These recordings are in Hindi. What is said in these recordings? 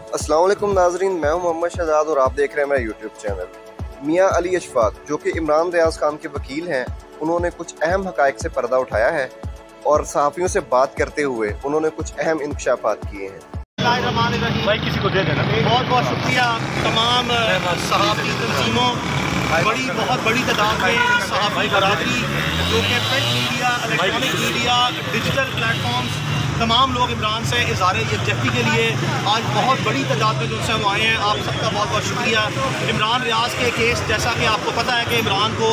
अस्सलाम वालेकुम नाजरीन, मैं हूं मोहम्मद शहजाद और आप देख रहे हैं मेरा यूट्यूब चैनल। मियां अली अशफाक जो कि इमरान रियाज खान के वकील हैं, उन्होंने कुछ अहम हकायक से पर्दा उठाया है और सहाफ़ियों से बात करते हुए उन्होंने कुछ अहम इंकशाफात किए हैं। भाई किसी को दे देना। बहुत बहुत शुक्रिया तमाम सहाफ़ी तंजीमों, बहुत बड़ी तादाद में सहाफ़ी बरादरी जो कि print media, electronic media, digital platforms, तमाम लोग इमरान से इज़हार यकजहती के लिए आज बहुत बड़ी तादाद में जो से हम आए हैं। आप सबका बहुत बहुत शुक्रिया। इमरान रियाज के केस, जैसा कि आपको पता है कि इमरान को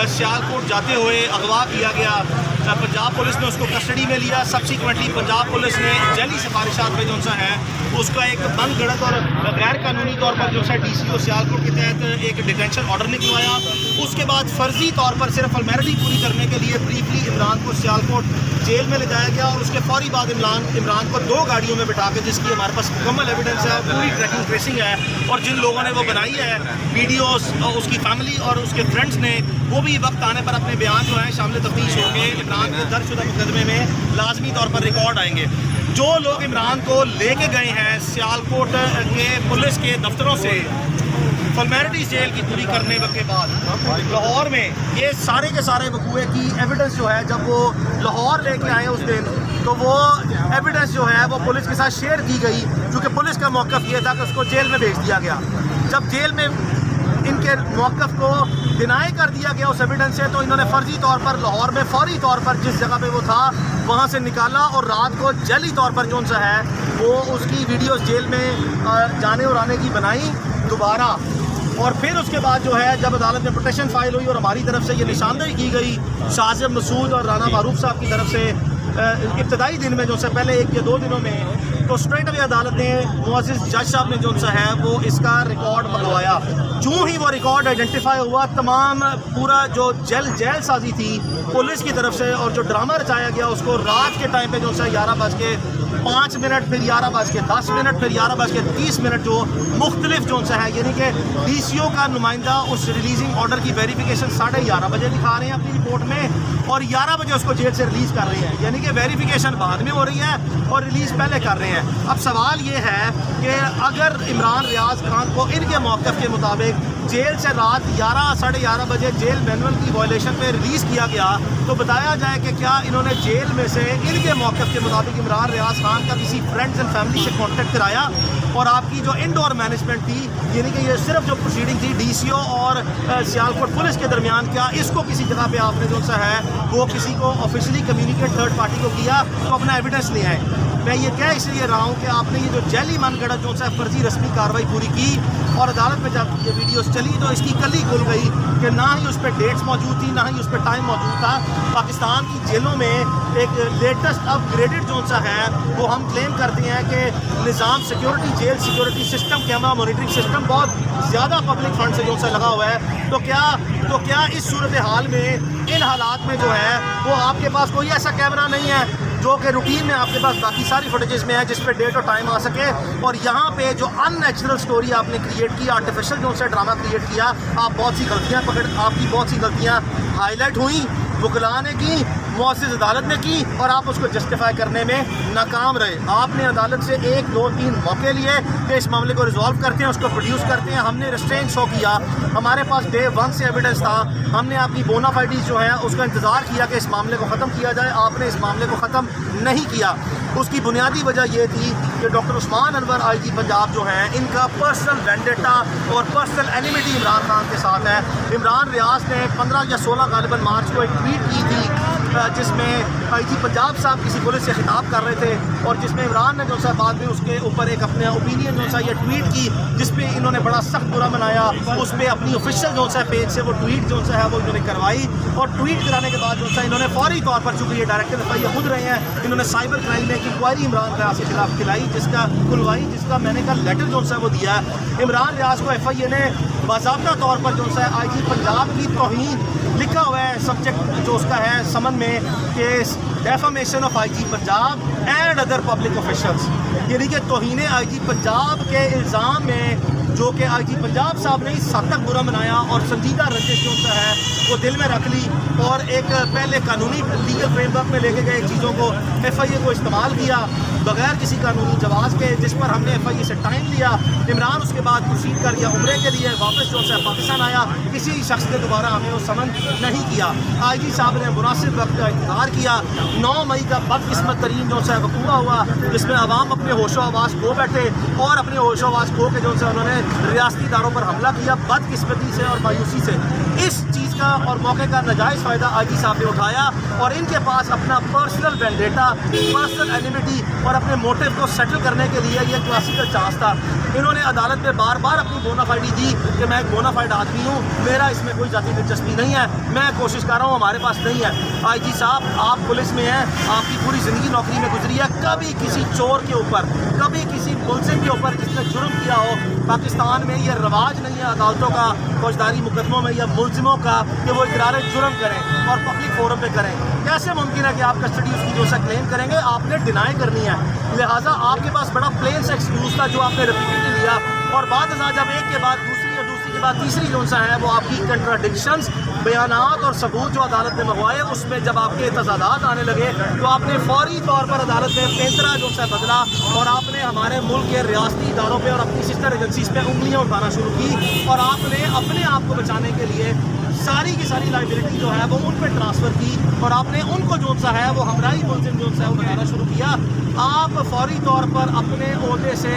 सियालकोट जाते हुए अगवा किया गया, पंजाब पुलिस ने उसको कस्टडी में लिया। सब्सिक्वेंटली पंजाब पुलिस ने जैली सिफारिशात में जो सा है उसका एक बंद गड़त और गैर कानूनी तौर पर जो सा DCO सियालकोट के तहत एक डिटेंशन ऑर्डर निकलवाया। उसके बाद फर्जी तौर पर सिर्फ फॉर्मेलिटी पूरी करने के लिए ब्रीफली इमरान को सियालकोट जेल में ले जाया गया और उसके फौरी बाद इमरान को 2 गाड़ियों में बिठा के, जिसकी हमारे पास मुकम्मल एविडेंस है, पूरी ट्रैकिंग ट्रेसिंग है, और जिन लोगों ने वो बनाई है वीडियोस, उसकी फैमिली और उसके फ्रेंड्स ने, वो भी वक्त आने पर अपने बयान जो है शामिल तफ्तीश होंगे। इमरान के दर्जशुदा मुकदमे में लाजमी तौर पर रिकॉर्ड आएंगे। जो लोग इमरान को लेके गए हैं सियालकोट के पुलिस के दफ्तरों से फॉर्मेलिटी जेल की पूरी करने के बाद लाहौर में, ये सारे के सारे वकूए की एविडेंस जो है, जब वो लाहौर लेके आए उस दिन, तो वो एविडेंस जो है वो पुलिस के साथ शेयर की गई, क्योंकि पुलिस का मौक़िफ़ ये था कि उसको जेल में भेज दिया गया। जब जेल में इनके मौक़िफ़ को डिनाई कर दिया गया उस एविडेंस से, तो इन्होंने फ़र्जी तौर पर लाहौर में फौरी तौर पर जिस जगह पे वो था वहाँ से निकाला और रात को जली तौर पर जो सा है वो उसकी वीडियोस जेल में जाने और आने की बनाई दोबारा। और फिर उसके बाद जो है जब अदालत में पिटीशन फाइल हुई और हमारी तरफ से ये निशानदेही की गई शाजिब मसूद और राना मारूफ साहब की तरफ से इब्तदाई दिन में जो से पहले 1 या 2 दिनों में, तो स्ट्रेट अवे अदालत ने मुअज़्ज़िज़ जज साहब ने जो सा है वो इसका रिकॉर्ड मंगवाया। जो ही वो रिकॉर्ड आइडेंटिफाई हुआ, तमाम पूरा जो जेल साजी थी पुलिस की तरफ से और जो ड्रामा रचाया गया उसको रात के टाइम पे जो सा 11:05 फिर 11:10 फिर 11:30 जो मुख्तलिफ जो सा है, यानी कि DCO का नुमाइंदा उस रिलीजिंग ऑर्डर की वेरिफिकेशन 11:30 बजे दिखा रहे हैं अपनी रिपोर्ट में और 11 बजे उसको जेल से रिलीज़ कर रहे हैं, यानी कि वेरिफिकेशन बाद में हो रही है और रिलीज़ पहले कर रहे हैं। अब सवाल ये है कि अगर इमरान रियाज खान को इनके मौक़िफ़ के मुताबिक जेल से रात 11-11:30 बजे जेल मैनुअल की वायलेशन पे रिलीज़ किया गया, तो बताया जाए कि क्या इन्होंने जेल में से इनके मौक़िफ़ के मुताबिक इमरान रियाज खान का किसी फ्रेंड्स एंड फैमिली से कॉन्टेक्ट कराया और आपकी जो इनडोर मैनेजमेंट थी, यानी कि ये सिर्फ जो प्रोसीडिंग थी DCO और सियालकोट पुलिस के दरमियान, क्या इसको किसी जगह पे आपने जो सा है वो किसी को ऑफिशियली कम्युनिकेट थर्ड पार्टी को किया, तो अपना एविडेंस ले आए। मैं ये कह इसलिए रहा हूँ कि आपने ये जो जैली मनगढ़ंत जो सा फर्जी रस्मी कार्रवाई पूरी की और अदालत में जब ये वीडियोस चली तो इसकी कली खुल गई कि ना ही उस पर डेट्स मौजूद थी, ना ही उस पर टाइम मौजूद था। पाकिस्तान की जेलों में एक लेटेस्ट अपग्रेडेड जो सा है वो हम क्लेम करते हैं कि निज़ाम security, jail security system, camera monitoring system बहुत ज़्यादा पब्लिक फंड से जो सा लगा हुआ है। तो क्या इस सूरत हाल में, इन हालात में जो है वो आपके पास कोई ऐसा कैमरा नहीं है जो कि रूटीन में आपके पास बाकी सारी फुटेजेस में है जिस पे डेट और टाइम आ सके, और यहाँ पे जो अननेचुरल स्टोरी आपने क्रिएट की, आर्टिफिशियल जो सा ड्रामा क्रिएट किया, आपकी बहुत सी गलतियाँ हाईलाइट हुई, वकला ने की, मुअज़्ज़िज़ अदालत ने की और आप उसको जस्टिफाई करने में नाकाम रहे। आपने अदालत से 1, 2, 3 मौके लिए कि इस मामले को रिजॉल्व करते हैं, उसको प्रोड्यूस करते हैं। हमने रिस्ट्रेन शो किया, हमारे पास डे 1 से एविडेंस था, हमने आपकी बोनाफाइडीज जो है उसका इंतज़ार किया कि इस मामले को ख़त्म किया जाए। आपने इस मामले को ख़त्म नहीं किया। उसकी बुनियादी वजह यह थी कि डॉक्टर उस्मान अनवर IG पंजाब जो हैं, इनका पर्सनल वेंडेटा और पर्सनल एनिमिटी इमरान खान के साथ है। इमरान रियाज ने 15 या 16 गालिबन मार्च को एक ट्वीट की थी जिसमें IG पंजाब साहब किसी पुलिस से खिताब कर रहे थे और जिसमें इमरान ने जो सा बाद में उसके ऊपर एक अपने ओपिनियन जो सा ये ट्वीट की, जिसपे इन्होंने बड़ा सख्त बुरा मनाया। उस पर अपनी ऑफिशियल जो सा पेज से वो ट्वीट जो सा है वो इन्होंने करवाई और ट्वीट कराने के बाद जो सा इन्होंने फौरी तौर पर, चूँकि ये डायरेक्टर FI खुद रहे हैं, इन्होंने साइबर क्राइम में एक इंक्वायरी इमरान रियाज के खिलाफ जिसका मैंने का लेटर जो सा वो दिया। इमरान रियाज को FI ने बाज़ाब्ता तौर पर जो सा IG पंजाब की तौहीन लिखा हुआ है, सब्जेक्ट जो उसका है समन में कि defamation of IG Punjab and other public officials. यानी कि तौहीन आईजी पंजाब के इल्ज़ाम में जो कि आईजी पंजाब साहब ने इस हद तक बुरा बनाया और संजीदा रंजिश जो है वो दिल में रख ली और एक पहले कानूनी लीगल फ्रेमवर्क में लेके गए चीज़ों को, FIA को इस्तेमाल किया बगैर किसी कानूनी जवाज़ के, जिस पर हमने FIA से टाइम लिया। इमरान उसके बाद प्रोसीड कर गया उम्रे के लिए, वापस जो है पाकिस्तान आया, किसी शख्स ने दोबारा हमें वो समन नहीं किया। आईजी साहब ने मुनासिब वक्त का इंतजार किया। 9 मई का बदकिस्मत तरीन जो है वकूआ हुआ जिसमें अवाम अपने होशो आवाज़ खो बैठे और अपने होशो आवाज़ खो के जो है उन्होंने रियासती इदारों पर हमला किया बदकिस्मती से और मायूसी से। इस चीज़ का और मौके का नाजायज़ फ़ायदा आईजी साहब ने उठाया और इनके पास अपना पर्सनल वेंडेटा, पर्सनल एनिमिटी और अपने मोटिव को सेटल करने के लिए ये क्लासिकल चांस था। इन्होंने अदालत में बार बार अपनी बोनाफाइडी दी कि मैं एक बोनाफाइड आदमी हूँ, मेरा इसमें कोई जाती दिलचस्पी नहीं है, मैं कोशिश कर रहा हूँ, हमारे पास नहीं है। आईजी साहब आप पुलिस में हैं, आपकी पूरी ज़िंदगी नौकरी में गुजरी है, कभी किसी चोर के ऊपर, कभी किसी मुलजिम के ऊपर जिसने जुर्म किया हो, पाकिस्तान में ये रवाज नहीं है अदालतों का फौजदारी मुकदमों में या मुलजिमों का कि वो इकरार जुर्म करें और पब्लिक फोरम पे करें। कैसे मुमकिन है कि आप कस्टडी उसकी जो सा क्लेम करेंगे, आपने डिनाई करनी है। लिहाजा आपके पास बड़ा प्लेन सा एक्सक्यूज था जो आपने रिपीटेडली लिया और बाद जब एक के बाद दूसरी और दूसरी के बाद तीसरी जो सा है वो आपकी कंट्राडिक्शंस, बयानात और सबूत जो अदालत ने मंगवाए उसमें जब आपके तजादात आने लगे तो आपने फौरी तौर पर अदालत में पैंतरा जो सा बदला और आपने हमारे मुल्क के रियासती इदारों पर और अपनी सिस्टर एजेंसीज पे उंगलियां उठाना शुरू की और आपने अपने आप को बचाने के लिए सारी की सारी लाइबिलिटी जो है वो उन पर ट्रांसफ़र की और आपने उनको जो सा है वो हमराही मुलजिम जो है वो बनाना शुरू किया। आप फौरी तौर पर अपने ओहदे से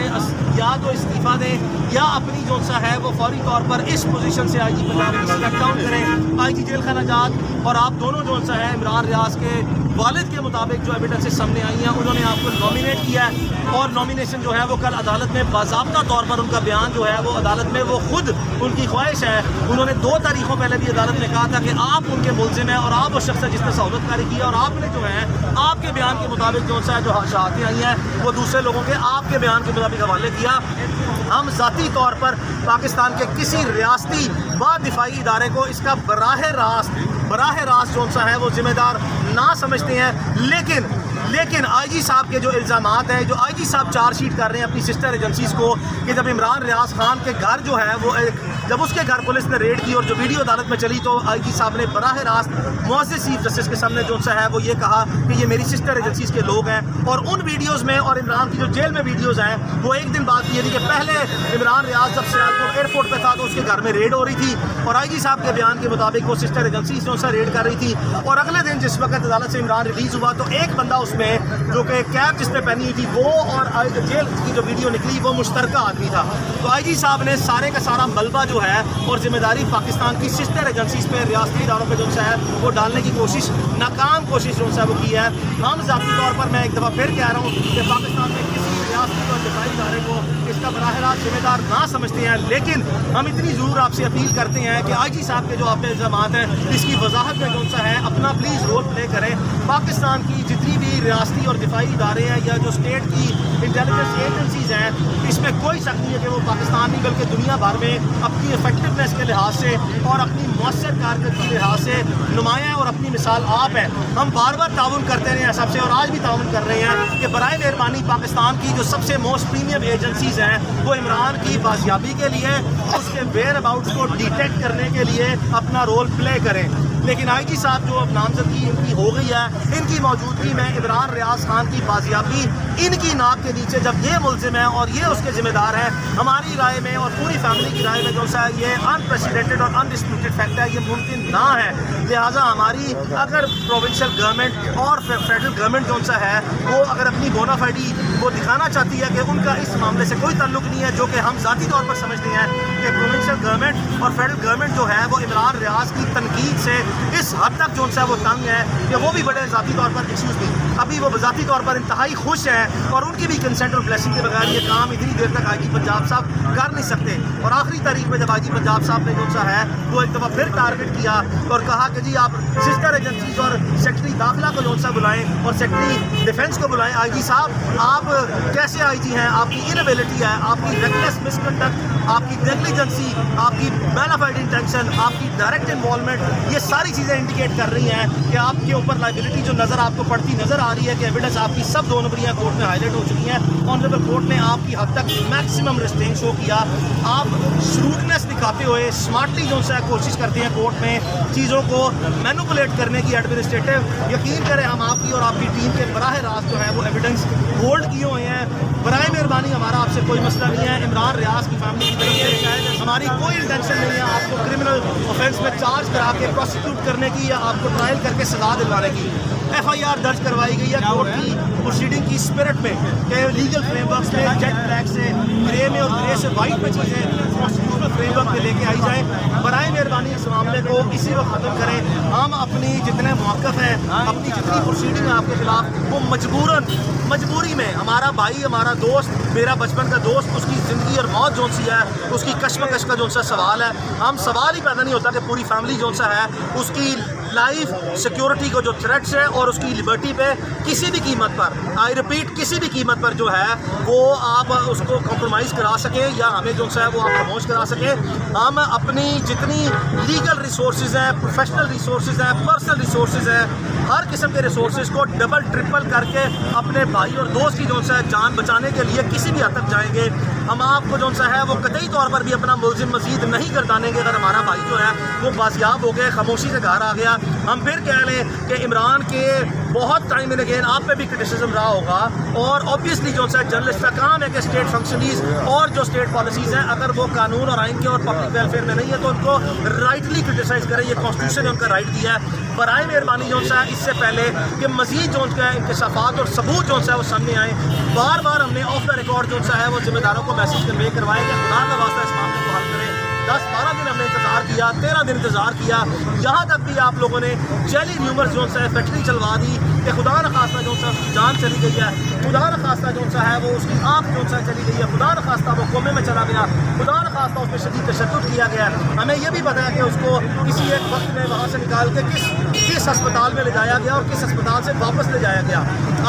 या तो इस्तीफ़ा दें या अपनी जो सा है वो फौरी तौर पर इस पोजीशन से आईजी पंजाब स्टेप डाउन करें। आईजी जेल खाना जात और आप दोनों जो सा है इमरान रियाज के वालिद के मुताबिक जो एविडेंसेस सामने आई हैं उन्होंने आपको नॉमिनेट किया है और नॉमिनेशन जो है वो कल अदालत में बाज़ाब्ता तौर पर उनका बयान जो है वो अदालत में वो खुद उनकी ख्वाहिश है। उन्होंने 2 तारीखों पहले भी अदालत ने कहा था कि आप उनके मुलजिम हैं और आप वो शख्स है जिसने सहूलतकारी की और आपने जो है आपके बयान के मुताबिक जो सा जो शहादतें आई हैं वो दूसरे लोगों के आपके बयान के मुताबिक हवाले किया। हम ज़ाती तौर पर पाकिस्तान के किसी रियासती व दिफाई इदारे को इसका बराह रास्त जो सा है वो जिम्मेदार ना समझते हैं। लेकिन आईजी साहब के जो इल्ज़ामात हैं, जो आईजी साहब चार्जशीट कर रहे हैं अपनी सिस्टर एजेंसीज़ को कि जब इमरान रियाज खान के घर जो है वो जब उसके घर पुलिस ने रेड की और जो वीडियो अदालत में चली तो आईजी साहब ने बराह रास्त मुअज़्ज़िज़ चीफ जस्टिस के सामने जो सा है वो ये कहा कि ये मेरी सिस्टर एजेंसीज़ के लोग हैं और उन वीडियोज़ में और इमरान की जो जेल में वीडियोज़ हैं वो एक दिन बाद की, यानी कि पहले इमरान रियाज जब सियालकोट एयरपोर्ट पर था तो उसके घर में रेड हो रही थी और आईजी साहब के बयान के मुताबिक वो सिस्टर एजेंसीज़ जो सा रेड कर रही थी और अगले दिन जिस वक्त अदालत से इमरान रिलीज़ हुआ तो एक बंदा उसमें जो कि कैप जिसने पहनी हुई थी वो और जेल की जो वीडियो निकली वो मुश्तरका आदमी था। तो आईजी साहब ने सारे का सारा मलबा जो है और जिम्मेदारी पाकिस्तान की सिस्टर एजेंसीज पे रियासती इदारों पे जो है वो डालने की कोशिश, नाकाम कोशिश जो है वो की है। हम ज़ाती तौर पर मैं एक दफ़ा फिर कह रहा हूँ कि पाकिस्तान में किसी रियासती और दिफाई इदारे को इसका बराह रास्त जिम्मेदार ना समझते हैं, लेकिन हम इतनी ज़रूर आपसे अपील करते हैं कि आईजी साहब के जो आप पे इल्ज़ामात हैं इसकी वजाहत में जो सा है अपना प्लीज़ रोल प्ले करें। पाकिस्तान की जितनी भी रियासती और दिफाई इदारे हैं या जो स्टेट की इंटेलिजेंस एजेंसीज़ हैं इसमें कोई शक नहीं है कि वो पाकिस्तान नहीं बल्कि दुनिया भर में अपनी इफेक्टिवनेस के लिहाज से और अपनी मौसर कारकर्दगी के लिहाज से नुमायाँ और अपनी मिसाल आप हैं। हम बार बार ताउन करते रहे हैं सबसे और आज भी ताउन कर रहे हैं कि बराए मेहरबानी पाकिस्तान की जो सबसे मोस्ट प्रीमियम एजेंसीज़ हैं वो इमरान की बाजियाबी के लिए, उसके वेयर अबाउट्स को डिटेक्ट करने के लिए अपना रोल प्ले करें। लेकिन आईजी साहब जो अब नामजदगी इनकी हो गई है, इनकी मौजूदगी में इमरान रियाज खान की बाजियाबी इनकी नाक के नीचे जब ये मुलजिम है और ये उसके ज़िम्मेदार हैं, हमारी राय में और पूरी फैमिली की राय में जो सा ये अनप्रेसिडेंटेड और अनडिस्प्यूटेड फैक्ट है, ये मुमकिन ना है। लिहाजा हमारी अगर प्रोविंशियल गवर्नमेंट और फेडरल गवर्नमेंट जो सा है वो अगर अपनी बोनाफाइडी वो दिखाना चाहती है कि उनका इस मामले से कोई ताल्लुक नहीं है, जो कि हम ज़ाती तौर पर समझते हैं कि प्रोविंशियल गवर्नमेंट और फेडरल गवर्नमेंट जो है वो इमरान रियाज की तनकीद से इस हद तक जो सा वो तंग है कि वो भी बड़े ज़ाती तौर पर एक्सक्यूज़ भी अभी वो ज़ाती तौर पर इंतहाई खुश हैं और उनकी भी कंसेंट और ब्लेसिंग के बगैर ये काम इतनी देर तक आईजी पंजाब साहब कर नहीं सकते। और आखिरी तारीख में जब आईजी पंजाब साहब ने जो सा है वो एक दफ़ा फिर टारगेट किया और कहा कि जी आप सिस्टर एजेंसीज और सेक्रेटरी दाखिला को जो सा बुलाएं और सेक्रेटरी डिफेंस को बुलाएं। आईजी साहब आप कैसे आईजी हैं, आपकी इनएबिलिटी है, आपकी रेकलेस मिसकंडक्ट, आपकी नेग्लिजेंसी, आपकी मैलाफाइड इंटेंशन, आपकी डायरेक्ट इन्वॉल्वमेंट, ये सारी चीज़ें इंडिकेट कर रही हैं कि आपके ऊपर लाइबिलिटी जो आपको पड़ती नज़र आ रही है कि एविडेंस आपकी सब 2 नंबरियाँ कोर्ट में हाईलाइट हो चुकी हैं। ऑनरेबल कोर्ट ने आपकी हद तक मैक्सिमम रिस्ट्रेंट शो किया। आप श्रूडनेस दिखाते हुए स्मार्टली जो है कोशिश करते हैं कोर्ट में चीज़ों को मैनिपुलेट करने की एडमिनिस्ट्रेटिव। यकीन करें हम आपकी और आपकी टीम के बराह रास्त जो है वो एविडेंस होल्ड किए हुए हैं। बराए मेहरबानी हमारा आपसे कोई मसला नहीं है। इमरान रियाज की फैमिली की तरफ से हमारी कोई इंटेंशन नहीं है आपको क्रिमिनल ऑफेंस में चार्ज करा के प्रोसिक्यूट करने की या आपको ट्रायल करके सजा दिलवाने की। FIR दर्ज करवाई गई है कोर्ट की प्रोसीडिंग की स्पिरिट में कि लीगल फ्रेमवर्क में जेट ब्लैक से ग्रे में और ग्रे से वाइट में चीज़ें कॉन्स्टिट्यूशनल फ्रेमवर्क में लेके आई जाए। बराए मेहरबानी इस मामले को इसी वक्त ख़त्म करें। हम अपनी जितने मौक़िफ़ हैं, अपनी जितनी प्रोसीडिंग है आपके खिलाफ, वो मजबूरी में हमारा भाई, हमारा दोस्त, मेरा बचपन का दोस्त, उसकी ज़िंदगी और मौत जो सी है, उसकी कश्मकश का जो सा सवाल है, हम सवाल ही पैदा नहीं होता कि पूरी फैमिली जो सा है उसकी लाइफ सिक्योरिटी को जो थ्रेट्स है और उसकी लिबर्टी पे किसी भी कीमत पर, आई रिपीट, किसी भी कीमत पर जो है वो आप उसको कॉम्प्रोमाइज़ करा सकें या हमें जो है वो आप खामोश करा सकें। हम अपनी जितनी लीगल रिसोर्सेज हैं, प्रोफेशनल रिसोर्सेज हैं, पर्सनल रिसोर्सेज हैं, हर किस्म के रिसोर्सेज को डबल ट्रिपल करके अपने भाई और दोस्त की जो है जान बचाने के लिए किसी भी हद तक जाएंगे। हम आपको जो सा है वो कतई तौर पर भी अपना मुलजिम मजीद नहीं गर्दानेंगे। अगर हमारा भाई जो है वो बाजियाब हो गए, खामोशी से घर आ गया, हम फिर कह लें कि इमरान के बहुत टाइम एंड अगेन आप पे भी क्रिटिसिज्म रहा होगा और ऑब्वियसली जो है जर्नलिस्ट का काम है कि स्टेट फंक्शनरीज और जो स्टेट पॉलिसीज़ हैं अगर वो कानून और आइन के और पब्लिक वेलफेयर में नहीं है तो उनको राइटली क्रिटिसाइज़ करें। ये कॉन्स्टिट्यूशन ने उनका राइट दिया है। बराए मेहरबानी जो है इससे पहले कि मजीद जो है इंकशाफात और सबूत जो है वो सामने आए, बार बार हमने ऑफ द रिकॉर्ड जो है वो जिम्मेदारों को मैसेज कन्वे करवाए कि खुदा का वास्ता इस मामले को हल करें। 10-12 दिन हमने इंतज़ार किया, 13 दिन इंतज़ार किया, यहाँ तक भी आप लोगों ने जेली र्यूमर्स जो है फैक्ट्री चलवा दी कि खुदा न खास्ता जो है जान चली गई है, खुदा न खास्ता जो है वो उसकी आँख जो है चली गई है, खुदा न खास्ता वो कोमे में चला गया, खुदा न खास्ता उस पर शदीद तशद्दुद किया गया। हमें यह भी पता है कि उसको किसी एक वक्त में वहाँ से निकाल के किस अस्पताल में ले जाया गया और किस अस्पताल से वापस ले जाया गया।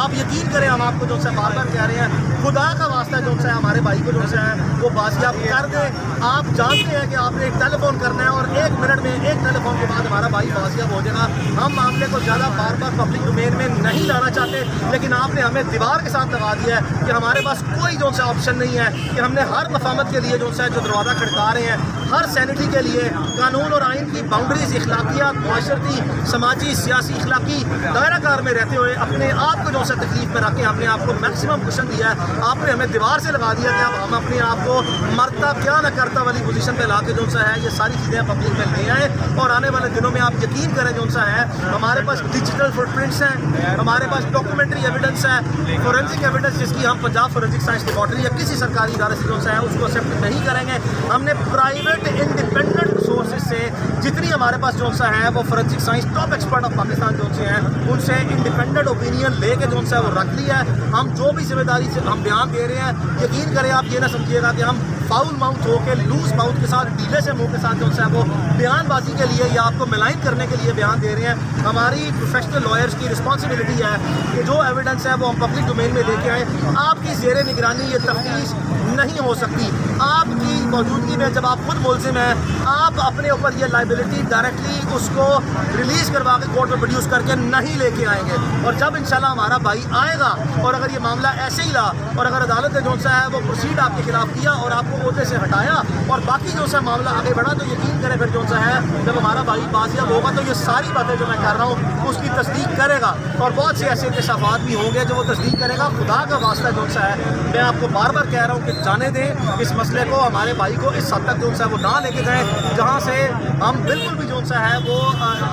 आप यकीन करें, हम आपको जो है बार बार कह रहे हैं, खुदा का वास्ता जो है हमारे भाई को जो है वो बाजियाब कर दें। आप जानते हैं कि आपने एक टेलीफोन करना है और 1 मिनट में, एक टेलीफोन के बाद हमारा भाई बाजियाब हो जाएगा। हम मामले को ज़्यादा बार बार पब्लिक डोमेन में नहीं लाना चाहते, लेकिन आपने हमें दीवार के साथ लगा दिया है कि हमारे पास कोई जो सा ऑप्शन नहीं है कि हमने हर मफामत के लिए जो है जो दरवाज़ा खड़का रहे हैं, हर सैनिटी के लिए कानून और आइन की बाउंड्रीज, इखलाकियात, माशरती, समाजी, सियासी, इखलाकी दायरा कार में रहते हुए अपने आप को जो सा तकलीफ में रख के हमने आपको मैक्सिमम क्वेश्चन दिया है। आपने हमें दीवार से लगा दिया कि अब हम अपने आप को मरता क्या न करता वाली पोजीशन पे ला के जो सा है ये सारी चीज़ें पब्लिक में ले आए। और आने वाले दिनों में आप यकीन करें जो सा है हमारे पास डिजिटल फुटप्रिंट्स हैं, हमारे पास डॉक्यूमेंट्री एविडेंस है, फोरेंसिक एविडेंस जिसकी हम पंजाब फोरेंसिक साइंस लेबॉर्ट्री या किसी सरकारी इदारे से जो सा है उसको एक्सेप्ट नहीं करेंगे। हमने प्राइवेट इंडिपेंडेंट सोर्सेज से जितनी हमारे पास जो सा है वो forensic science top expert of Pakistan जो से हैं उनसे इंडिपेंडेंट ओपिनियन लेके जो सा है वो रख लिया है। हम जो भी जिम्मेदारी से हम बयान दे रहे हैं, यकीन करें आप ये ना समझिएगा कि हम फाउल माउथ होकर लूज माउथ के साथ, ढीले से मुंह के साथ जो है वो बयानबाजी के लिए या आपको मिलाइन करने के लिए बयान दे रहे हैं। हमारी प्रोफेशनल लॉयर्स की रिस्पॉन्सिबिलिटी है कि जो एविडेंस है वो हम पब्लिक डोमेन में लेके आए। आपकी ज़ेरे निगरानी ये तफ्तीश नहीं हो सकती। आपकी मौजूदगी में जब आप खुद मुलजिम हैं, आप अपने ऊपर ये लाइबिलिटी डायरेक्टली उसको रिलीज़ करवा के कोर्ट में प्रोड्यूस करके नहीं लेके आएंगे। और जब इंशाल्लाह हमारा भाई आएगा और अगर ये मामला ऐसे ही रहा और अगर अदालत ने जो सा है वो प्रोसीड आपके खिलाफ किया और आपको ओहदे से हटाया और बाकी जो सा मामला आगे बढ़ा, तो यकीन करें फिर जो सा है जब हमारा भाई बाजियाब होगा तो ये सारी बातें जो मैं कर रहा हूँ उसकी तस्दीक करेगा और बहुत से ऐसे इंकशाफात भी होंगे जो वो तस्दीक करेगा। खुदा का वास्ता जो सा है मैं आपको बार बार कह रहा हूँ कि जाने दें इस मसले को, हमारे भाई को इस हद तक जो सा है वो ना लेके जाए जहाँ से हम बिल्कुल भी जो सा है वो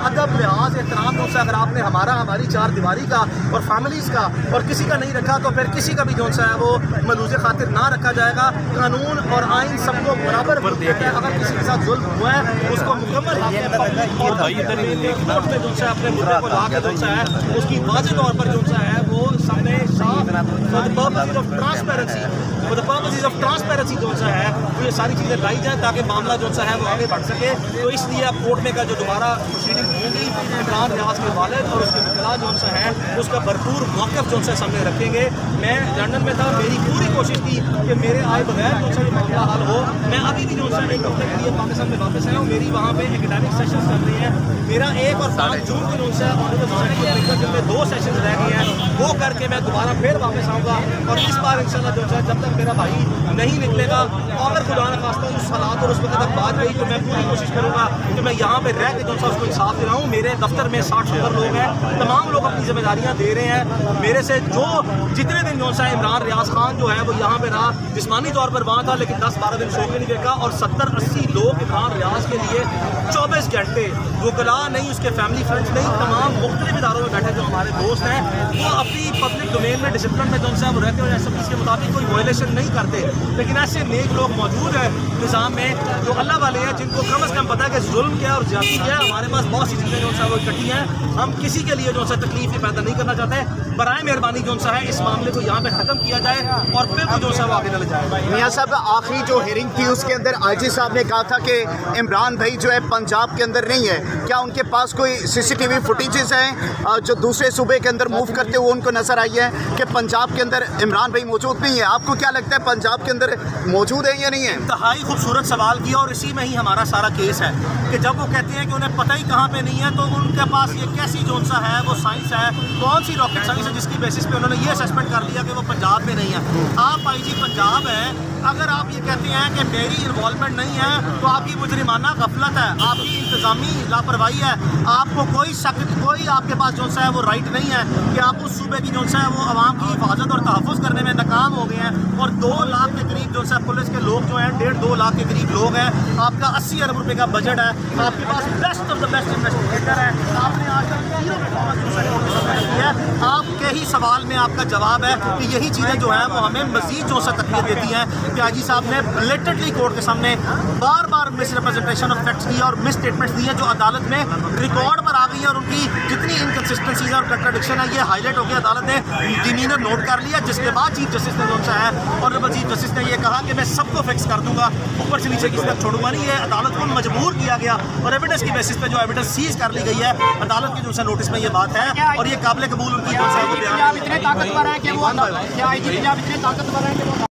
अदब, लिहाज, एहतराम जो सा अगर आपने हमारी चार दीवारी का और फैमिलीज़ का और किसी का नहीं रखा तो फिर किसी का भी जो सा है वो मलूज़े खातिर ना रखा जाएगा। कानून और आइन सबको बराबर कर दिया है। अगर किसी के साथ जुल्म हुआ है उसको मुकम्मल कोर्ट में जो सा अपने मुद्दे को ला के जो सा है उसकी वाज़ेह तौर पर जो सा है वो सामने ट्रांसपेरेंसी जो सा है वो ये सारी चीज़ें लाई जाए ताकि मामला जो सा है वो आगे बढ़ सके। तो इसलिए अब कोर्ट में का जो दोबारा प्रोसीडिंग होंगी, इमरान रियाज के वालिद और उसके वकला जो सा है उसका भरपूर मौक़िफ़ जो सा सामने रखेंगे। मैं लंदन में था, मेरी पूरी कोशिश थी कि मेरे आए बगैर जो सा ये मामला हल हो। मैं अभी भी जो सा एक हफ्ते के लिए पाकिस्तान में वापस आया हूँ। मेरी वहाँ पे एकेडमिक सेशंस चल रही हैं। मेरा 1 और 5 जून को जो सा जिनमें 2 सेशन रह गए हैं वो करके मैं दोबारा फिर वापस आऊँगा। और इस बार इंशाल्लाह जो है जब तक मेरा भाई नहीं निकलेगा, अगर खुदा न खास्ता उस हालात और उस वक्त तक बात रही तो मैं पूरी कोशिश करूँगा कि मैं यहाँ पे रह के जो सा उसको इंसाफ दिलाऊँ। मेरे दफ्तर में 60-70 लोग हैं, तमाम लोग अपनी जिम्मेदारियाँ दे रहे हैं। मेरे से जो जितने दिन जो सा इमरान रियाज खान जो है वो यहाँ पे रहा, जिस्मानी तौर पर वहाँ था, लेकिन 10-12 दिन सो के नहीं देखा। और 70-80 लोग इमरान रियाज के लिए 24 घंटे, वकला नहीं, उसके फैमिली फ्रेंड्स नहीं, तमाम मुख्तलिफ इदारों में बैठे जो हमारे दोस्त हैं वो अपनी पब्लिक डोमेन में डिसिप्लिन में जो है वो रहते हुए एसएमपी के मुताबिक कोई वायलेशन नहीं करते। लेकिन ऐसे नेक लोग मौजूद हैं निज़ाम में जो अल्लाह वाले हैं, जिनको कम अज़ कम पता है कि जुल्म क्या और ज्यादती क्या है। हमारे पास बहुत सी चीज़ें जो है वो इकट्ठी हैं, हम किसी के लिए जो है तकलीफ पैदा नहीं करना चाहते। बराए मेहरबानी जो है इस मामले को यहाँ पे ख़त्म किया जाए और फिर वो जो है वो आगे चले जाए। मियाँ साहब, आखिरी जो हियरिंग थी उसके अंदर आईजी साहब ने कहा था कि इमरान भाई जो है पंजाब के अंदर नहीं है। क्या उनके पास कोई सीसीटीवी फुटेजेस हैं जो दूसरे सूबे के अंदर मूव करते हुए उनको नजर आई है कि पंजाब के अंदर इमरान भाई मौजूद नहीं है? आपको क्या लगता है पंजाब के अंदर मौजूद है या नहीं है? इंतहाई खूबसूरत सवाल किया और इसी में ही हमारा सारा केस है कि जब वो कहते हैं कि उन्हें पता ही कहाँ पे नहीं है, तो उनके पास ये कैसी जोन सा है, वो साइंस है, कौन सी रॉकेट साइंस है जिसकी बेसिस पे उन्होंने ये असेसमेंट कर लिया कि वो पंजाब में नहीं है। आप आईजी पंजाब है, अगर आप ये कहते हैं कि मेरी इन्वॉल्वमेंट नहीं है तो आपकी मुजरिमाना गफलत है, आपकी इंतजामी लापरवाही है। आपको कोई शक, कोई आपके पास जो सा है वो राइट नहीं है कि आप उस सूबे की जो सा है वो आवाम की हिफाजत और तहफ़्फ़ुज़ करने में नाकाम हो गए हैं। और 2 लाख के करीब जो सा पुलिस के लोग जो हैं, 1.5-2 लाख के करीब लोग हैं। आपका 80 अरब रुपये का बजट है, आपके पास best of the best investigator है। आपने आज तक आपके ही सवाल में आपका जवाब है कि यही चीज़ें जो है वो हमें मज़ीद जो सा तकलीफ देती हैं कि आईजी साहब ने ब्लेटेंटली कोर्ट के सामने बार-बार मिस रिप्रेजेंटेशन ऑफ फैक्ट्स की और मिस स्टेटमेंट्स दी हैं जो अदालत में रिकॉर्ड पर आ गई है। और उनकी जितनी इनकन्सिस्टेंसीज और कंट्राडिक्शन है ये हाईलाइट हो गया, अदालत ने डिमीनर नोट कर लिया। जिसके बाद चीफ जस्टिस ने जो सा है ऑनरेबल चीफ जस्टिस ने ये कहा कि मैं सबको फिक्स कर दूंगा, ऊपर से नीचे किसी तक छोड़ूंगा नहीं। ये अदालत को मजबूर किया गया और एविडेंस की बेसिस पे जो एविडेंस सीज कर ली गई है अदालत के जो सा नोटिस में ये बात है और ये काबिल कबूल उनकी जो है इतने ताकतवर है कि वो